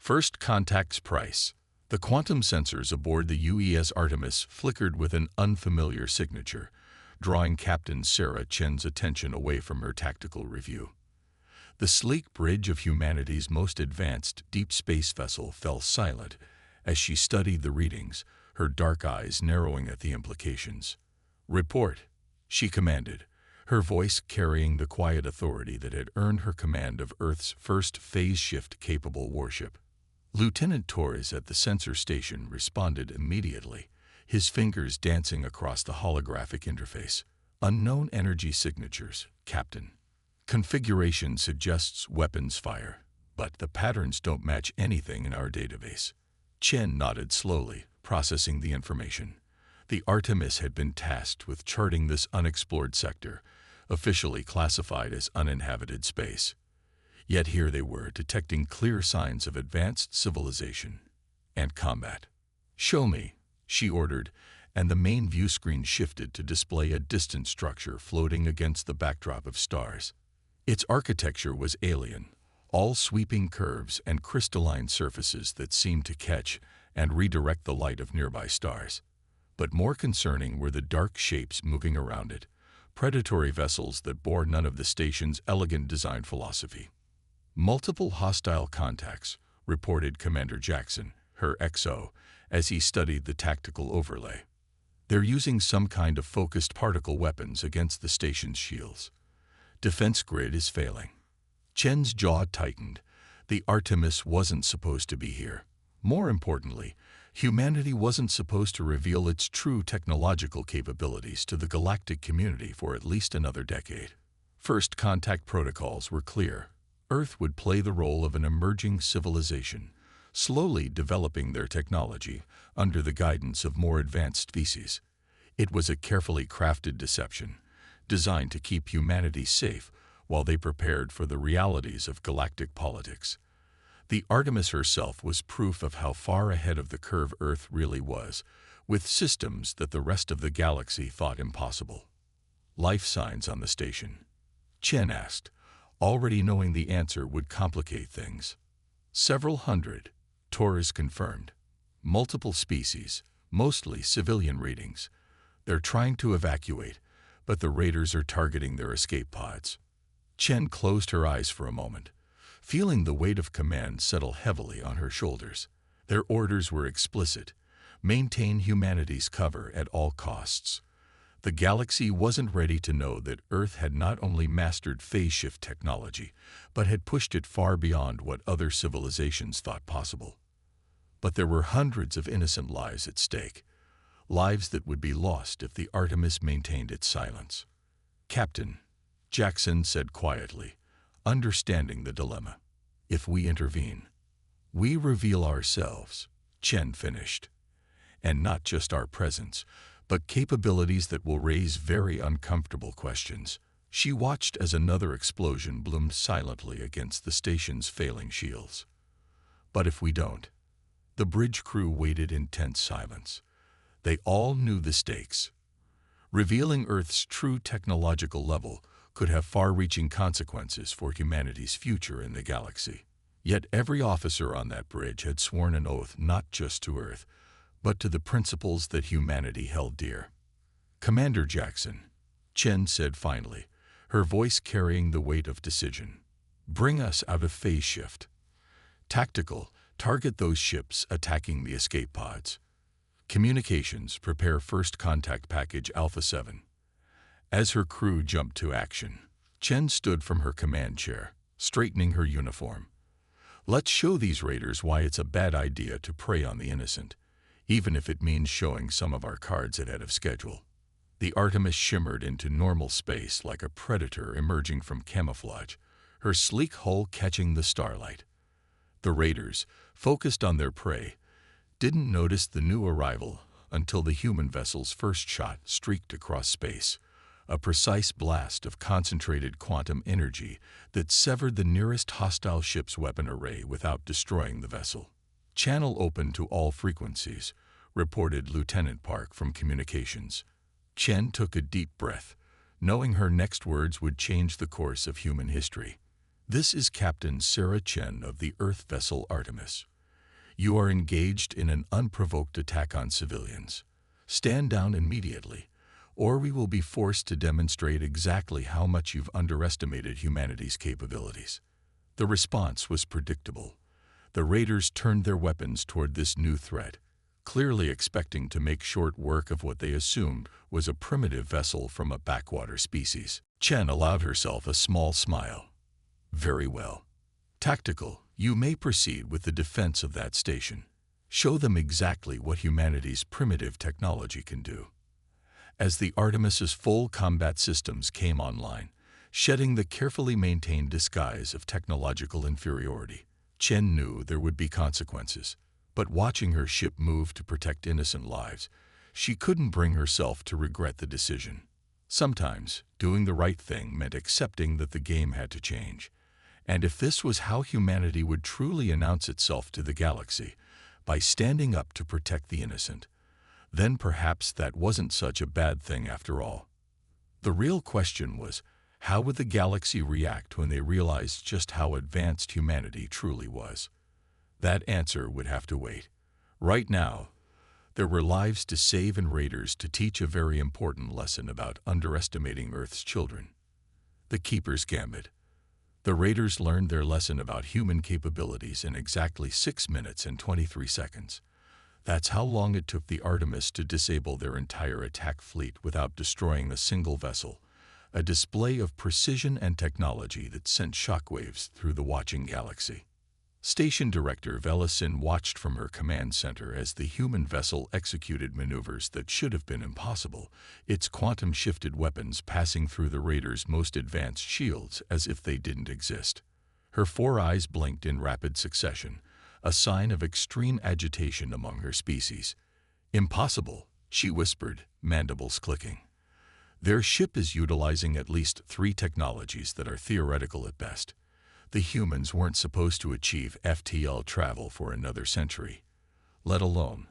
First contact's price. The quantum sensors aboard the UES Artemis flickered with an unfamiliar signature, drawing Captain Sarah Chen's attention away from her tactical review. The sleek bridge of humanity's most advanced deep space vessel fell silent as she studied the readings, her dark eyes narrowing at the implications. "Report," she commanded, her voice carrying the quiet authority that had earned her command of Earth's first phase-shift-capable warship. Lieutenant Torres at the sensor station responded immediately, his fingers dancing across the holographic interface. "Unknown energy signatures, Captain. Configuration suggests weapons fire, but the patterns don't match anything in our database." Chen nodded slowly, processing the information. The Artemis had been tasked with charting this unexplored sector, officially classified as uninhabited space. Yet here they were, detecting clear signs of advanced civilization and combat. "Show me," she ordered, and the main view screen shifted to display a distant structure floating against the backdrop of stars. Its architecture was alien, all sweeping curves and crystalline surfaces that seemed to catch and redirect the light of nearby stars. But more concerning were the dark shapes moving around it, predatory vessels that bore none of the station's elegant design philosophy. "Multiple hostile contacts," reported Commander Jackson, her XO, as he studied the tactical overlay. "They're using some kind of focused particle weapons against the station's shields. Defense grid is failing." Chen's jaw tightened. The Artemis wasn't supposed to be here. More importantly, humanity wasn't supposed to reveal its true technological capabilities to the galactic community for at least another decade. First contact protocols were clear. Earth would play the role of an emerging civilization, slowly developing their technology under the guidance of more advanced species. It was a carefully crafted deception, designed to keep humanity safe while they prepared for the realities of galactic politics. The Artemis herself was proof of how far ahead of the curve Earth really was, with systems that the rest of the galaxy thought impossible. "Life signs on the station?" Chen asked, already knowing the answer would complicate things. "Several hundred," Torres confirmed. "Multiple species, mostly civilian readings. They're trying to evacuate, but the raiders are targeting their escape pods." Chen closed her eyes for a moment, feeling the weight of command settle heavily on her shoulders. Their orders were explicit: maintain humanity's cover at all costs. The galaxy wasn't ready to know that Earth had not only mastered phase shift technology, but had pushed it far beyond what other civilizations thought possible. But there were hundreds of innocent lives at stake, lives that would be lost if the Artemis maintained its silence. "Captain," Jackson said quietly, understanding the dilemma. "If we intervene, we reveal ourselves," Chen finished. "And not just our presence, but capabilities that will raise very uncomfortable questions." She watched as another explosion bloomed silently against the station's failing shields. "But if we don't?" The bridge crew waited in tense silence. They all knew the stakes. Revealing Earth's true technological level could have far-reaching consequences for humanity's future in the galaxy. Yet every officer on that bridge had sworn an oath not just to Earth, but to the principles that humanity held dear. "Commander Jackson," Chen said finally, her voice carrying the weight of decision, "bring us out of phase shift. Tactical, target those ships attacking the escape pods. Communications, prepare first contact package Alpha 7. As her crew jumped to action, Chen stood from her command chair, straightening her uniform. "Let's show these raiders why it's a bad idea to prey on the innocent, even if it means showing some of our cards ahead of schedule." The Artemis shimmered into normal space like a predator emerging from camouflage, her sleek hull catching the starlight. The raiders, focused on their prey, didn't notice the new arrival until the human vessel's first shot streaked across space, a precise blast of concentrated quantum energy that severed the nearest hostile ship's weapon array without destroying the vessel. "Channel open to all frequencies," reported Lieutenant Park from communications. Chen took a deep breath, knowing her next words would change the course of human history. "This is Captain Sarah Chen of the Earth vessel Artemis. You are engaged in an unprovoked attack on civilians. Stand down immediately, or we will be forced to demonstrate exactly how much you've underestimated humanity's capabilities." The response was predictable. The raiders turned their weapons toward this new threat, clearly expecting to make short work of what they assumed was a primitive vessel from a backwater species. Chen allowed herself a small smile. "Very well. Tactical, you may proceed with the defense of that station. Show them exactly what humanity's primitive technology can do." As the Artemis's full combat systems came online, shedding the carefully maintained disguise of technological inferiority, Chen knew there would be consequences. But watching her ship move to protect innocent lives, she couldn't bring herself to regret the decision. Sometimes, doing the right thing meant accepting that the game had to change. And if this was how humanity would truly announce itself to the galaxy, by standing up to protect the innocent, then perhaps that wasn't such a bad thing after all. The real question was, how would the galaxy react when they realized just how advanced humanity truly was? That answer would have to wait. Right now, there were lives to save and raiders to teach a very important lesson about underestimating Earth's children. The Keeper's Gambit. The raiders learned their lesson about human capabilities in exactly 6 minutes and 23 seconds. That's how long it took the Artemis to disable their entire attack fleet without destroying a single vessel, a display of precision and technology that sent shockwaves through the watching galaxy. Station Director Velasin watched from her command center as the human vessel executed maneuvers that should have been impossible, its quantum-shifted weapons passing through the raiders' most advanced shields as if they didn't exist. Her 4 eyes blinked in rapid succession, a sign of extreme agitation among her species. "Impossible," she whispered, mandibles clicking. "Their ship is utilizing at least 3 technologies that are theoretical at best. The humans weren't supposed to achieve FTL travel for another century, let alone."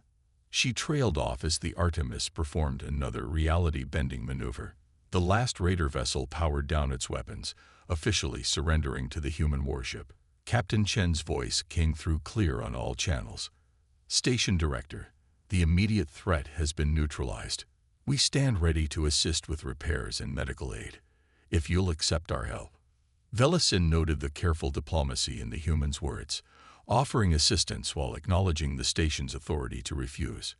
She trailed off as the Artemis performed another reality-bending maneuver. The last raider vessel powered down its weapons, officially surrendering to the human warship. Captain Chen's voice came through clear on all channels. "Station Director, the immediate threat has been neutralized. We stand ready to assist with repairs and medical aid, if you'll accept our help." Velasin noted the careful diplomacy in the human's words, offering assistance while acknowledging the station's authority to refuse.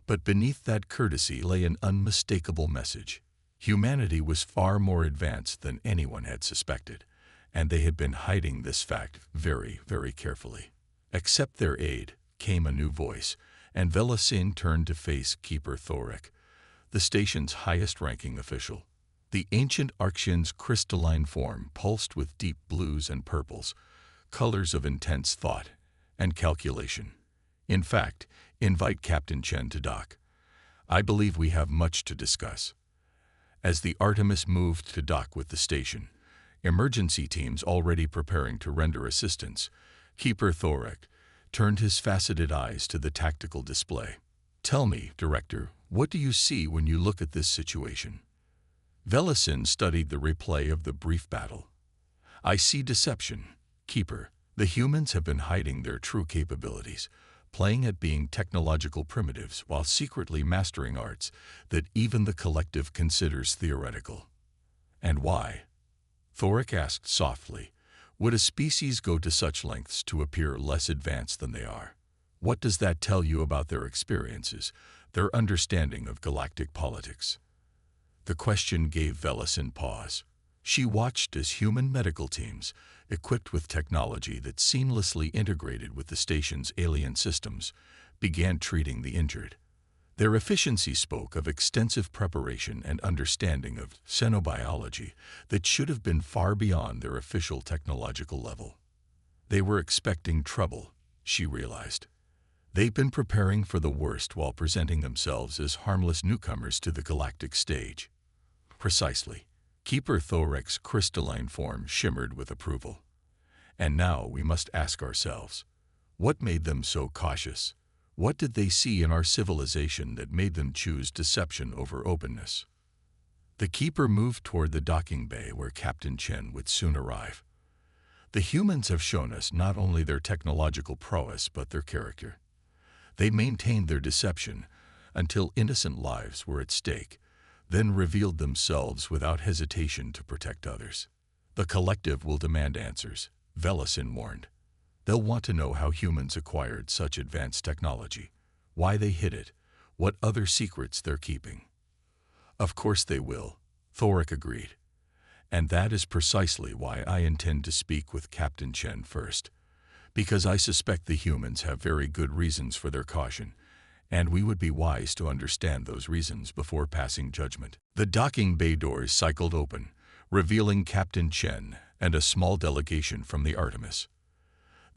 But beneath that courtesy lay an unmistakable message. Humanity was far more advanced than anyone had suspected, and they had been hiding this fact very, very carefully. "Accept their aid," came a new voice, and Velasin turned to face Keeper Thorek, the station's highest-ranking official. The ancient Archean's crystalline form pulsed with deep blues and purples, colors of intense thought and calculation. "In fact, invite Captain Chen to dock. I believe we have much to discuss." As the Artemis moved to dock with the station, emergency teams already preparing to render assistance, Keeper Thorek turned his faceted eyes to the tactical display. "Tell me, Director, what do you see when you look at this situation?" Velasin studied the replay of the brief battle. "I see deception, Keeper. The humans have been hiding their true capabilities, playing at being technological primitives while secretly mastering arts that even the collective considers theoretical." "And why?" Thorek asked softly. "Would a species go to such lengths to appear less advanced than they are? What does that tell you about their experiences, their understanding of galactic politics?" The question gave Velasin pause. She watched as human medical teams, equipped with technology that seamlessly integrated with the station's alien systems, began treating the injured. Their efficiency spoke of extensive preparation and understanding of xenobiology that should have been far beyond their official technological level. They were expecting trouble, she realized. They've been preparing for the worst while presenting themselves as harmless newcomers to the galactic stage. Precisely. Keeper Thorek's crystalline form shimmered with approval. "And now we must ask ourselves, what made them so cautious? What did they see in our civilization that made them choose deception over openness?" The Keeper moved toward the docking bay where Captain Chen would soon arrive. The humans have shown us not only their technological prowess but their character. They maintained their deception until innocent lives were at stake, then revealed themselves without hesitation to protect others. The collective will demand answers, Velasin warned. They'll want to know how humans acquired such advanced technology, why they hid it, what other secrets they're keeping. Of course they will, Thoric agreed. And that is precisely why I intend to speak with Captain Chen first, because I suspect the humans have very good reasons for their caution, and we would be wise to understand those reasons before passing judgment. The docking bay doors cycled open, revealing Captain Chen and a small delegation from the Artemis.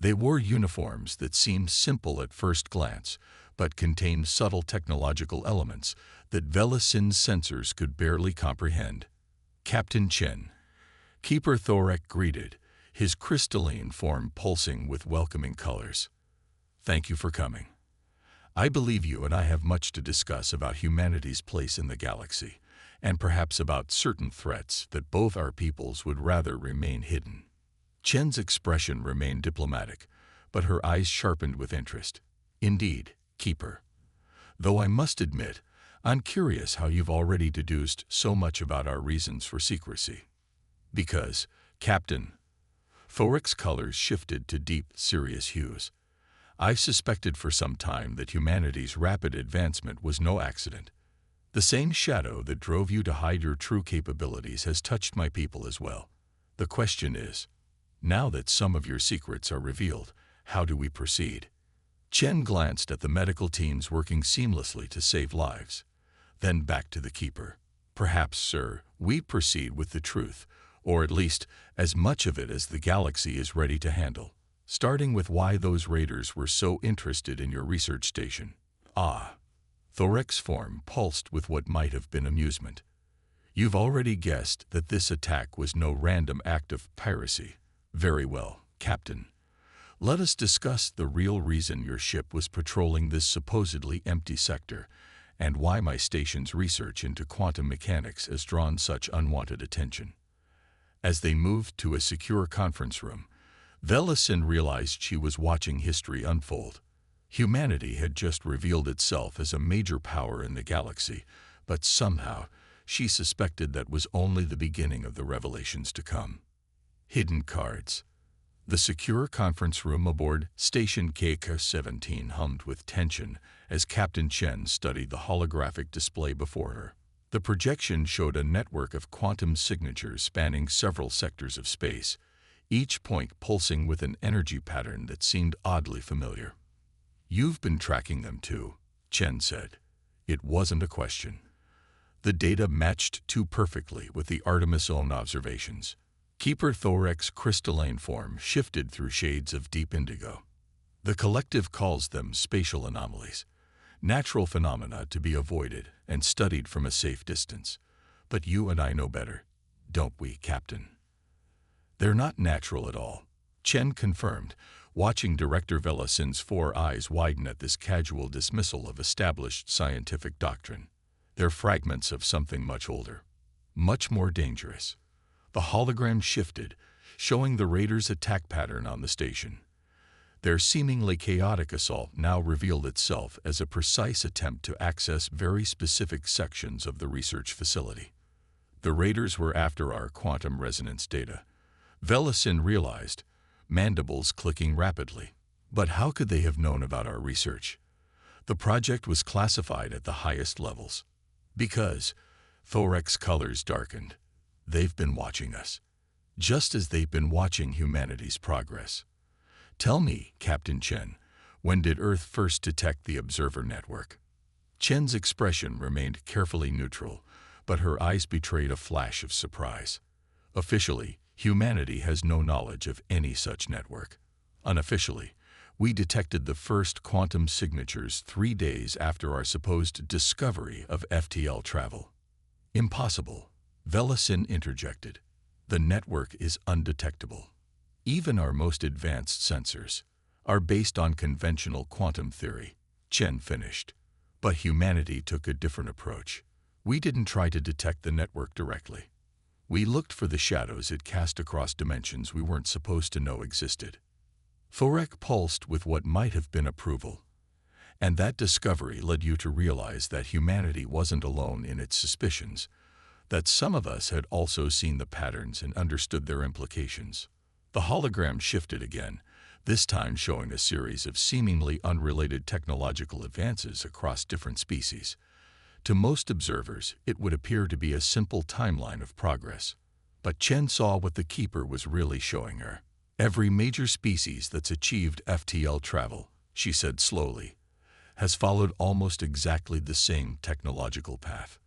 They wore uniforms that seemed simple at first glance, but contained subtle technological elements that Velasin's sensors could barely comprehend. Captain Chen, Keeper Thorek greeted, his crystalline form pulsing with welcoming colors. Thank you for coming. I believe you and I have much to discuss about humanity's place in the galaxy, and perhaps about certain threats that both our peoples would rather remain hidden. Chen's expression remained diplomatic, but her eyes sharpened with interest. Indeed, Keeper. Though I must admit, I'm curious how you've already deduced so much about our reasons for secrecy. Because, Captain, Thorek's colors shifted to deep, serious hues. I've suspected for some time that humanity's rapid advancement was no accident. The same shadow that drove you to hide your true capabilities has touched my people as well. The question is, now that some of your secrets are revealed, how do we proceed? Chen glanced at the medical teams working seamlessly to save lives. Then back to the Keeper. Perhaps, sir, we proceed with the truth, or at least as much of it as the galaxy is ready to handle, starting with why those raiders were so interested in your research station. Ah. Thorek's form pulsed with what might have been amusement. You've already guessed that this attack was no random act of piracy. Very well, Captain. Let us discuss the real reason your ship was patrolling this supposedly empty sector, and why my station's research into quantum mechanics has drawn such unwanted attention. As they moved to a secure conference room, Velasin realized she was watching history unfold. Humanity had just revealed itself as a major power in the galaxy, but somehow she suspected that was only the beginning of the revelations to come. Hidden cards. The secure conference room aboard Station KK-17 hummed with tension as Captain Chen studied the holographic display before her. The projection showed a network of quantum signatures spanning several sectors of space, each point pulsing with an energy pattern that seemed oddly familiar. You've been tracking them too, Chen said. It wasn't a question. The data matched too perfectly with the Artemis' own observations. Keeper Thorek's crystalline form shifted through shades of deep indigo. The collective calls them spatial anomalies, natural phenomena to be avoided and studied from a safe distance. But you and I know better, don't we, Captain? They're not natural at all, Chen confirmed, watching Director Velasin's 4 eyes widen at this casual dismissal of established scientific doctrine. They're fragments of something much older, much more dangerous. The hologram shifted, showing the raiders' attack pattern on the station. Their seemingly chaotic assault now revealed itself as a precise attempt to access very specific sections of the research facility. The raiders were after our quantum resonance data. Velasin realized, mandibles clicking rapidly. But how could they have known about our research? The project was classified at the highest levels. Because, Thorek's colors darkened. They've been watching us, just as they've been watching humanity's progress. Tell me, Captain Chen, when did Earth first detect the observer network? Chen's expression remained carefully neutral, but her eyes betrayed a flash of surprise. Officially, humanity has no knowledge of any such network. Unofficially, we detected the first quantum signatures 3 days after our supposed discovery of FTL travel. Impossible, Velasin interjected. The network is undetectable. Even our most advanced sensors are based on conventional quantum theory, Chen finished. But humanity took a different approach. We didn't try to detect the network directly. We looked for the shadows it cast across dimensions we weren't supposed to know existed. Thorek pulsed with what might have been approval. And that discovery led you to realize that humanity wasn't alone in its suspicions, that some of us had also seen the patterns and understood their implications. The hologram shifted again, this time showing a series of seemingly unrelated technological advances across different species. To most observers, it would appear to be a simple timeline of progress. But Chen saw what the Keeper was really showing her. Every major species that's achieved FTL travel, she said slowly, has followed almost exactly the same technological path.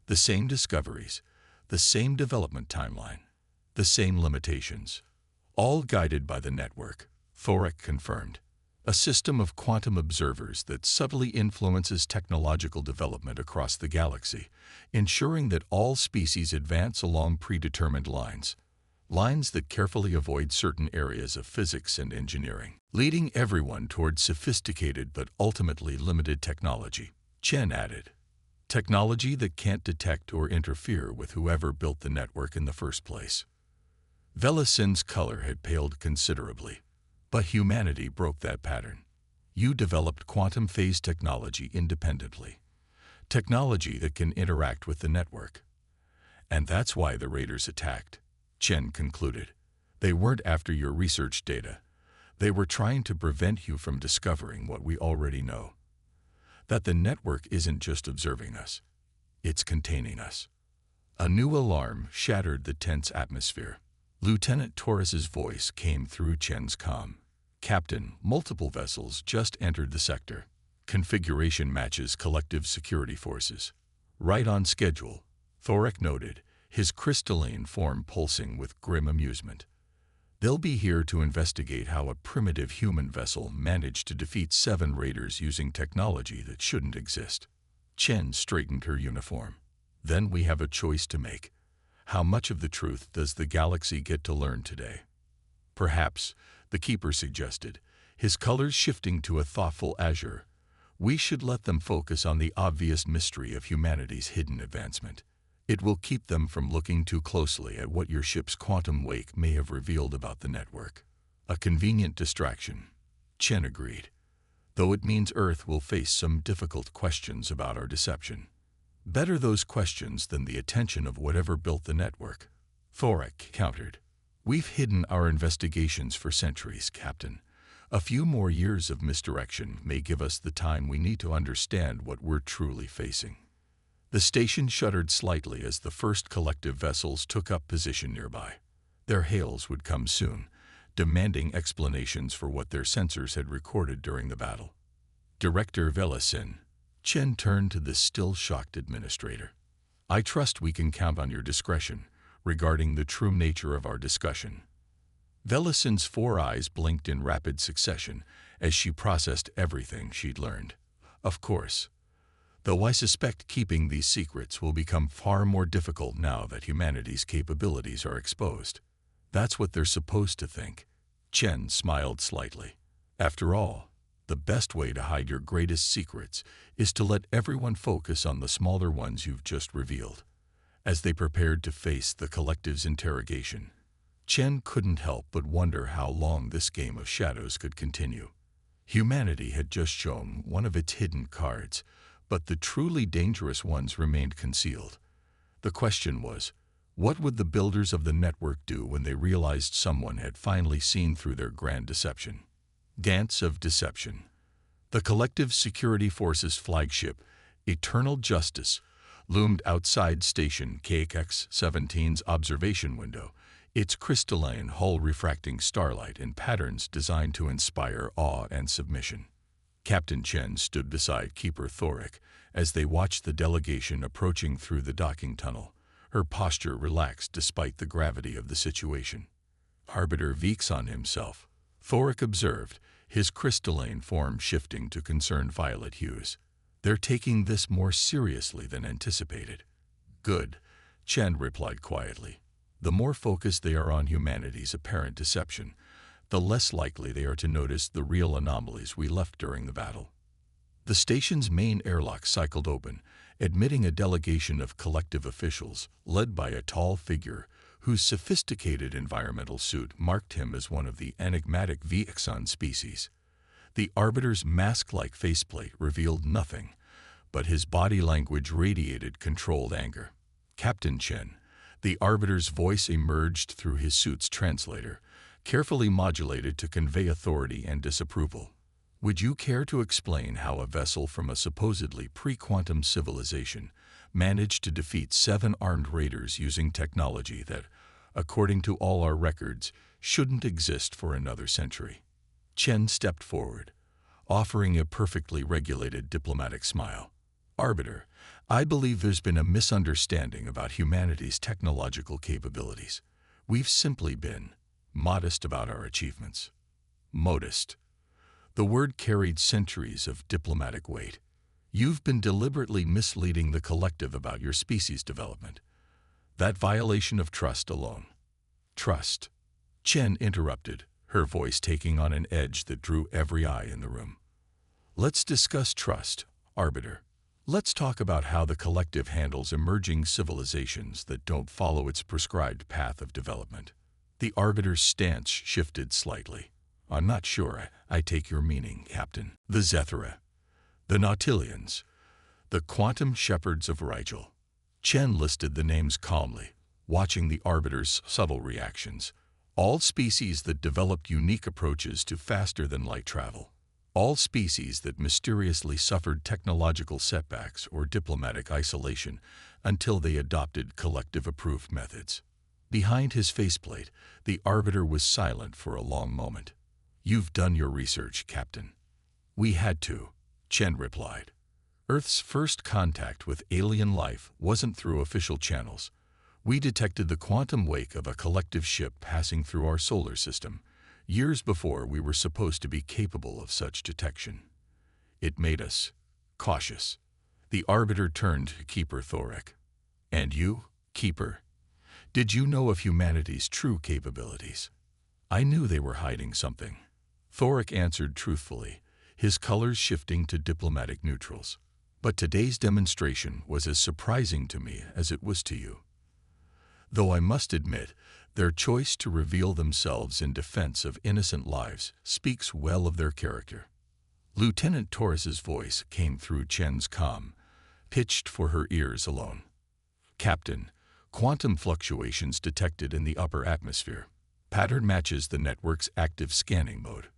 The same discoveries, the same development timeline, the same limitations, all guided by the network, Thorek confirmed. A system of quantum observers that subtly influences technological development across the galaxy, ensuring that all species advance along predetermined lines that carefully avoid certain areas of physics and engineering, leading everyone towards sophisticated but ultimately limited technology. Chen added, technology that can't detect or interfere with whoever built the network in the first place. Velasin's color had paled considerably. But humanity broke that pattern. You developed quantum phase technology independently. Technology that can interact with the network. And that's why the Raiders attacked, Chen concluded. They weren't after your research data. They were trying to prevent you from discovering what we already know. That the network isn't just observing us. It's containing us. A new alarm shattered the tense atmosphere. Lieutenant Torres's voice came through Chen's comm. Captain, multiple vessels just entered the sector. Configuration matches collective security forces. Right on schedule, Thorek noted, his crystalline form pulsing with grim amusement. They'll be here to investigate how a primitive human vessel managed to defeat 7 raiders using technology that shouldn't exist. Chen straightened her uniform. Then we have a choice to make. How much of the truth does the galaxy get to learn today? Perhaps, the Keeper suggested, his colors shifting to a thoughtful azure, we should let them focus on the obvious mystery of humanity's hidden advancement. It will keep them from looking too closely at what your ship's quantum wake may have revealed about the network. A convenient distraction, Chen agreed, though it means Earth will face some difficult questions about our deception. Better those questions than the attention of whatever built the network, Thorek countered. We've hidden our investigations for centuries, Captain. A few more years of misdirection may give us the time we need to understand what we're truly facing. The station shuddered slightly as the first collective vessels took up position nearby. Their hails would come soon, demanding explanations for what their sensors had recorded during the battle. Director Velasin, Chen turned to the still shocked administrator. I trust we can count on your discretion regarding the true nature of our discussion. Velasin's 4 eyes blinked in rapid succession as she processed everything she'd learned. Of course. Though I suspect keeping these secrets will become far more difficult now that humanity's capabilities are exposed. That's what they're supposed to think. Chen smiled slightly. After all, the best way to hide your greatest secrets is to let everyone focus on the smaller ones you've just revealed. As they prepared to face the collective's interrogation, Chen couldn't help but wonder how long this game of shadows could continue. Humanity had just shown one of its hidden cards, but the truly dangerous ones remained concealed. The question was, what would the builders of the network do when they realized someone had finally seen through their grand deception? Dance of Deception. The Collective Security Forces flagship, Eternal Justice, loomed outside Station KX-17's observation window, its crystalline hull refracting starlight in patterns designed to inspire awe and submission. Captain Chen stood beside Keeper Thorek as they watched the delegation approaching through the docking tunnel, her posture relaxed despite the gravity of the situation. Arbiter Vixon himself, Thorek observed, his crystalline form shifting to concerned violet hues. They're taking this more seriously than anticipated. Good, Chen replied quietly. The more focused they are on humanity's apparent deception, the less likely they are to notice the real anomalies we left during the battle. The station's main airlock cycled open, admitting a delegation of collective officials led by a tall figure whose sophisticated environmental suit marked him as one of the enigmatic Vexon species. The Arbiter's mask-like faceplate revealed nothing, but his body language radiated controlled anger. "Captain Chen." The Arbiter's voice emerged through his suit's translator, carefully modulated to convey authority and disapproval. "Would you care to explain how a vessel from a supposedly pre-quantum civilization managed to defeat 7 armed raiders using technology that, according to all our records, shouldn't exist for another century?" Chen stepped forward, offering a perfectly regulated diplomatic smile. "Arbiter, I believe there's been a misunderstanding about humanity's technological capabilities. We've simply been modest about our achievements." Modest. The word carried centuries of diplomatic weight. "You've been deliberately misleading the collective about your species' development. That violation of trust alone." "Trust?" Chen interrupted, her voice taking on an edge that drew every eye in the room. "Let's discuss trust, Arbiter. Let's talk about how the collective handles emerging civilizations that don't follow its prescribed path of development." The Arbiter's stance shifted slightly. "I'm not sure I take your meaning, Captain." "The Zethera, the Nautilians, the Quantum Shepherds of Rigel." Chen listed the names calmly, watching the Arbiter's subtle reactions. "All species that developed unique approaches to faster-than-light travel. All species that mysteriously suffered technological setbacks or diplomatic isolation until they adopted collective-approved methods." Behind his faceplate, the Arbiter was silent for a long moment. "You've done your research, Captain." "We had to," Chen replied. "Earth's first contact with alien life wasn't through official channels. We detected the quantum wake of a collective ship passing through our solar system, years before we were supposed to be capable of such detection. It made us cautious." The Arbiter turned to Keeper Thorek. "And you, Keeper? Did you know of humanity's true capabilities?" "I knew they were hiding something," Thorek answered truthfully, his colors shifting to diplomatic neutrals. "But today's demonstration was as surprising to me as it was to you. Though I must admit, their choice to reveal themselves in defense of innocent lives speaks well of their character." Lieutenant Torres's voice came through Chen's comm, pitched for her ears alone. "Captain, quantum fluctuations detected in the upper atmosphere. Pattern matches the network's active scanning mode."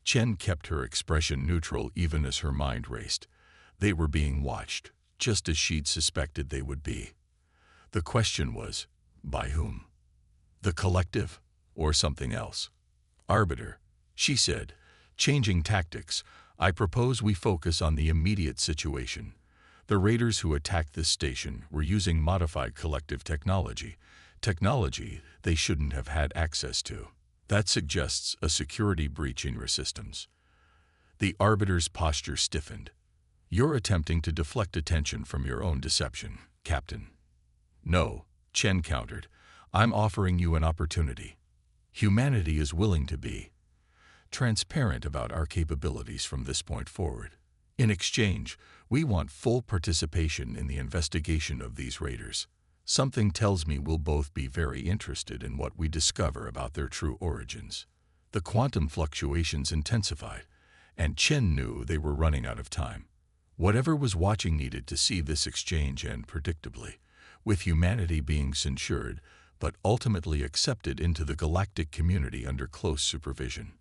Chen kept her expression neutral even as her mind raced. They were being watched, just as she'd suspected they would be. The question was, by whom? The collective, or something else? "Arbiter," she said, changing tactics, "I propose we focus on the immediate situation. The raiders who attacked this station were using modified collective technology they shouldn't have had access to. That suggests a security breach in your systems." The Arbiter's posture stiffened. "You're attempting to deflect attention from your own deception, Captain." "No," Chen countered. "I'm offering you an opportunity. Humanity is willing to be transparent about our capabilities from this point forward. In exchange, we want full participation in the investigation of these raiders. Something tells me we'll both be very interested in what we discover about their true origins." The quantum fluctuations intensified, and Chen knew they were running out of time. Whatever was watching needed to see this exchange end predictably, with humanity being censured, but ultimately accepted into the galactic community under close supervision.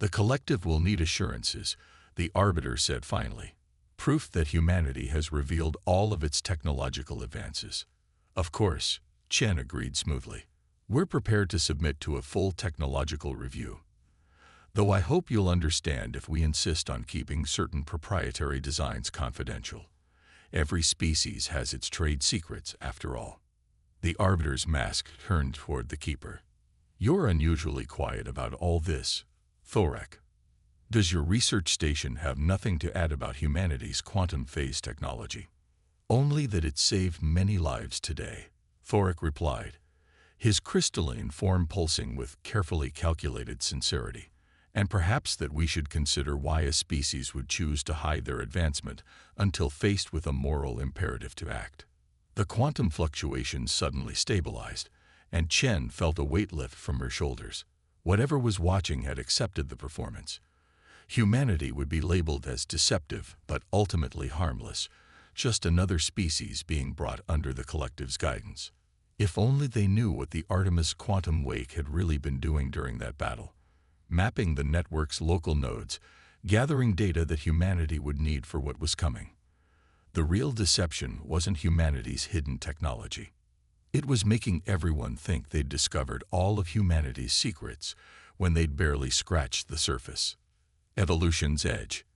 "The collective will need assurances," the Arbiter said finally. "Proof that humanity has revealed all of its technological advances." "Of course," Chen agreed smoothly. "We're prepared to submit to a full technological review. Though I hope you'll understand if we insist on keeping certain proprietary designs confidential. Every species has its trade secrets, after all." The Arbiter's mask turned toward the Keeper. "You're unusually quiet about all this, Thorek. Does your research station have nothing to add about humanity's quantum phase technology?" "Only that it saved many lives today," Thorek replied, his crystalline form pulsing with carefully calculated sincerity. and perhaps that we should consider why a species would choose to hide their advancement until faced with a moral imperative to act. The quantum fluctuations suddenly stabilized, and Chen felt a weight lift from her shoulders. Whatever was watching had accepted the performance. Humanity would be labeled as deceptive but ultimately harmless, just another species being brought under the collective's guidance. If only they knew what the Artemis quantum wake had really been doing during that battle. Mapping the network's local nodes, gathering data that humanity would need for what was coming. The real deception wasn't humanity's hidden technology. It was making everyone think they'd discovered all of humanity's secrets when they'd barely scratched the surface. Evolution's edge.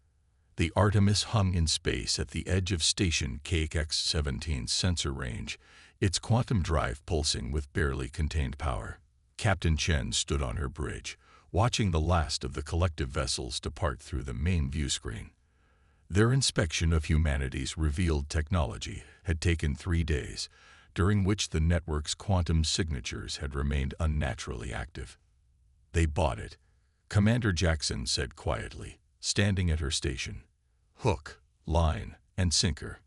The Artemis hung in space at the edge of Station KX-17's sensor range, its quantum drive pulsing with barely contained power. Captain Chen stood on her bridge, watching the last of the collective vessels depart through the main view screen. Their inspection of humanity's revealed technology had taken 3 days, during which the network's quantum signatures had remained unnaturally active. "They bought it," Commander Jackson said quietly, standing at her station. "Hook, line, and sinker.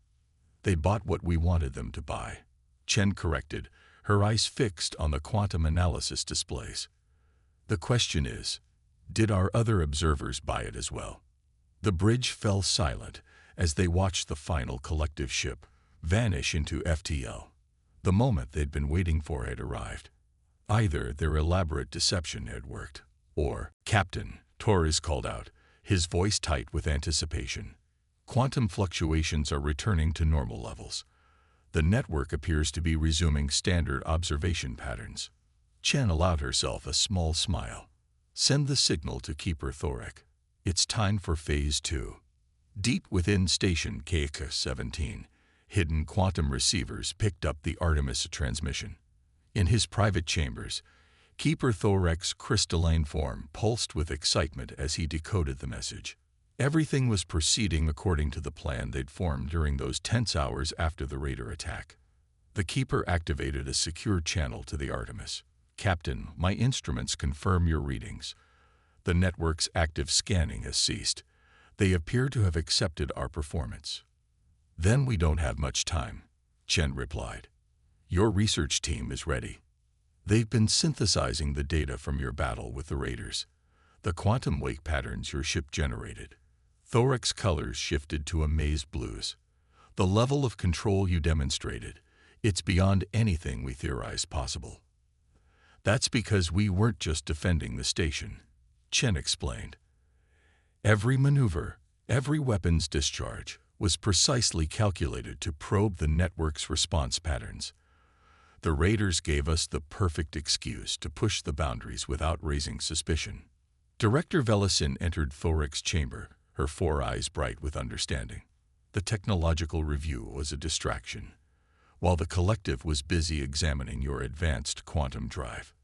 They bought what we wanted them to buy," Chen corrected, her eyes fixed on the quantum analysis displays. "The question is, did our other observers buy it as well?" The bridge fell silent as they watched the final collective ship vanish into FTL. The moment they'd been waiting for had arrived. Either their elaborate deception had worked, or, "Captain," Torres called out, his voice tight with anticipation. "Quantum fluctuations are returning to normal levels. The network appears to be resuming standard observation patterns." Chen allowed herself a small smile. "Send the signal to Keeper Thoric. It's time for Phase 2. Deep within Station KX-17, hidden quantum receivers picked up the Artemis transmission. In his private chambers, Keeper Thoric's crystalline form pulsed with excitement as he decoded the message. Everything was proceeding according to the plan they'd formed during those tense hours after the Raider attack. The Keeper activated a secure channel to the Artemis. "Captain, my instruments confirm your readings. The network's active scanning has ceased. They appear to have accepted our performance." "Then we don't have much time," Chen replied. "Your research team is ready. They've been synthesizing the data from your battle with the Raiders, the quantum wake patterns your ship generated." Thoric's colors shifted to amazed blues. "The level of control you demonstrated, it's beyond anything we theorized possible." "That's because we weren't just defending the station," Chen explained. "Every maneuver, every weapons discharge, was precisely calculated to probe the network's response patterns. The Raiders gave us the perfect excuse to push the boundaries without raising suspicion." Director Velisin entered Thoric's chamber, her 4 eyes bright with understanding. The technological review was a distraction, while the collective was busy examining your advanced quantum drive.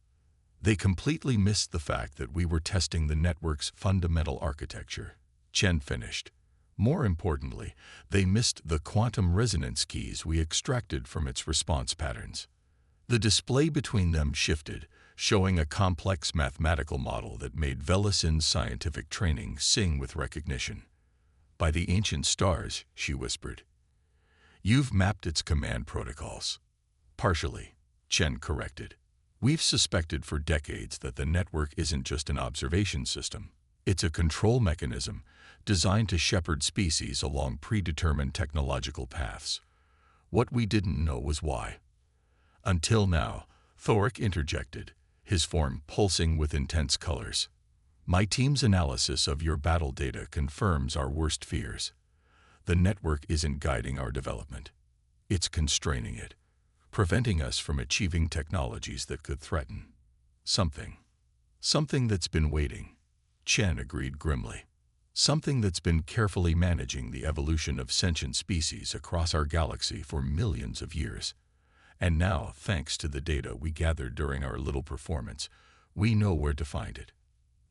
They completely missed the fact that we were testing the network's fundamental architecture, Chen finished. More importantly, they missed the quantum resonance keys we extracted from its response patterns. The display between them shifted, showing a complex mathematical model that made Velisin's scientific training sing with recognition. "By the ancient stars," she whispered. "You've mapped its command protocols." "Partially," Chen corrected. "We've suspected for decades that the network isn't just an observation system. It's a control mechanism designed to shepherd species along predetermined technological paths. What we didn't know was why." "Until now," Thoric interjected, his form pulsing with intense colors. "My team's analysis of your battle data confirms our worst fears. The network isn't guiding our development. It's constraining it, preventing us from achieving technologies that could threaten something. Something that's been waiting," Chen agreed grimly. "Something that's been carefully managing the evolution of sentient species across our galaxy for millions of years. And now, thanks to the data we gathered during our little performance, we know where to find it."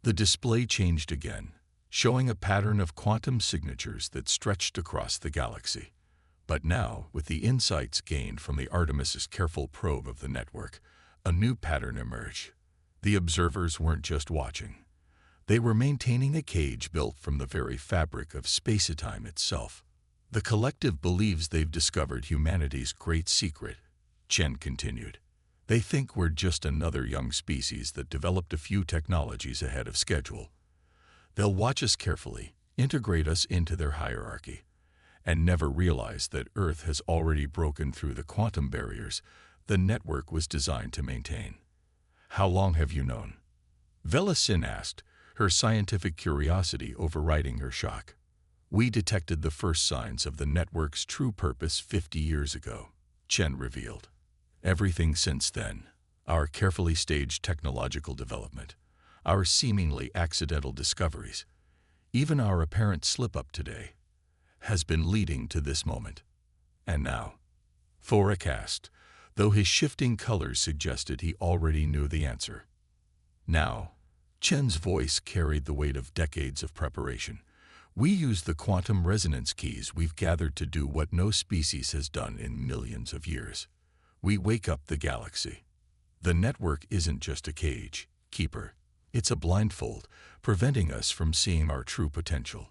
The display changed again, showing a pattern of quantum signatures that stretched across the galaxy. But now, with the insights gained from the Artemis's careful probe of the network, a new pattern emerged. The observers weren't just watching. They were maintaining a cage built from the very fabric of space-time itself. The collective believes they've discovered humanity's great secret, Chen continued. They think we're just another young species that developed a few technologies ahead of schedule. They'll watch us carefully, integrate us into their hierarchy, and never realize that Earth has already broken through the quantum barriers the network was designed to maintain. How long have you known? Vela Sin asked, her scientific curiosity overriding her shock. We detected the first signs of the network's true purpose 50 years ago, Chen revealed. Everything since then, our carefully staged technological development, our seemingly accidental discoveries, even our apparent slip-up today, has been leading to this moment. And now, forecast, though his shifting colors suggested he already knew the answer. Now, Chen's voice carried the weight of decades of preparation. We use the quantum resonance keys we've gathered to do what no species has done in millions of years. We wake up the galaxy. The network isn't just a cage, keeper. It's a blindfold, preventing us from seeing our true potential.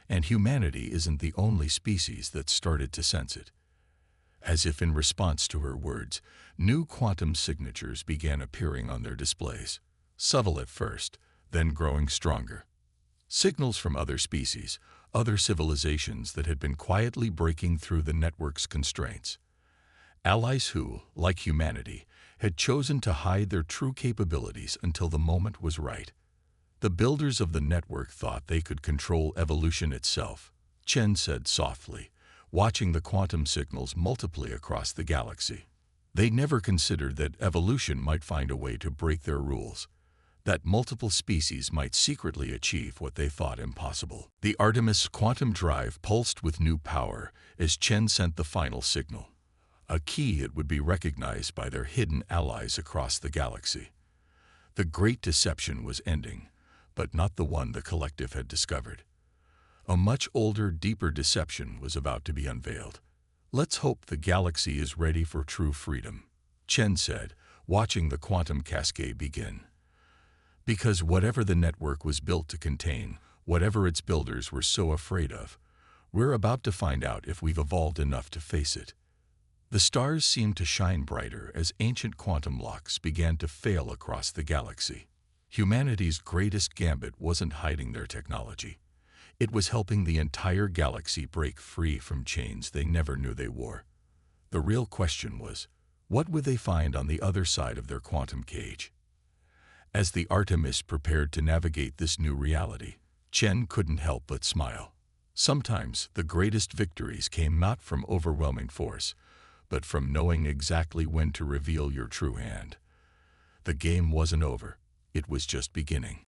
And humanity isn't the only species that started to sense it. As if in response to her words, new quantum signatures began appearing on their displays. Subtle at first, then growing stronger. Signals from other species, other civilizations that had been quietly breaking through the network's constraints. Allies who, like humanity, had chosen to hide their true capabilities until the moment was right. The builders of the network thought they could control evolution itself, Chen said softly, watching the quantum signals multiply across the galaxy. They never considered that evolution might find a way to break their rules, that multiple species might secretly achieve what they thought impossible. The Artemis quantum drive pulsed with new power as Chen sent the final signal. A key it would be recognized by their hidden allies across the galaxy. The great deception was ending, but not the one the collective had discovered. A much older, deeper deception was about to be unveiled. Let's hope the galaxy is ready for true freedom, Chen said, watching the quantum cascade begin. Because whatever the network was built to contain, whatever its builders were so afraid of, we're about to find out if we've evolved enough to face it. The stars seemed to shine brighter as ancient quantum locks began to fail across the galaxy. Humanity's greatest gambit wasn't hiding their technology. It was helping the entire galaxy break free from chains they never knew they wore. The real question was, what would they find on the other side of their quantum cage? As the Artemis prepared to navigate this new reality, Chen couldn't help but smile. Sometimes the greatest victories came not from overwhelming force, but from knowing exactly when to reveal your true hand. The game wasn't over, it was just beginning.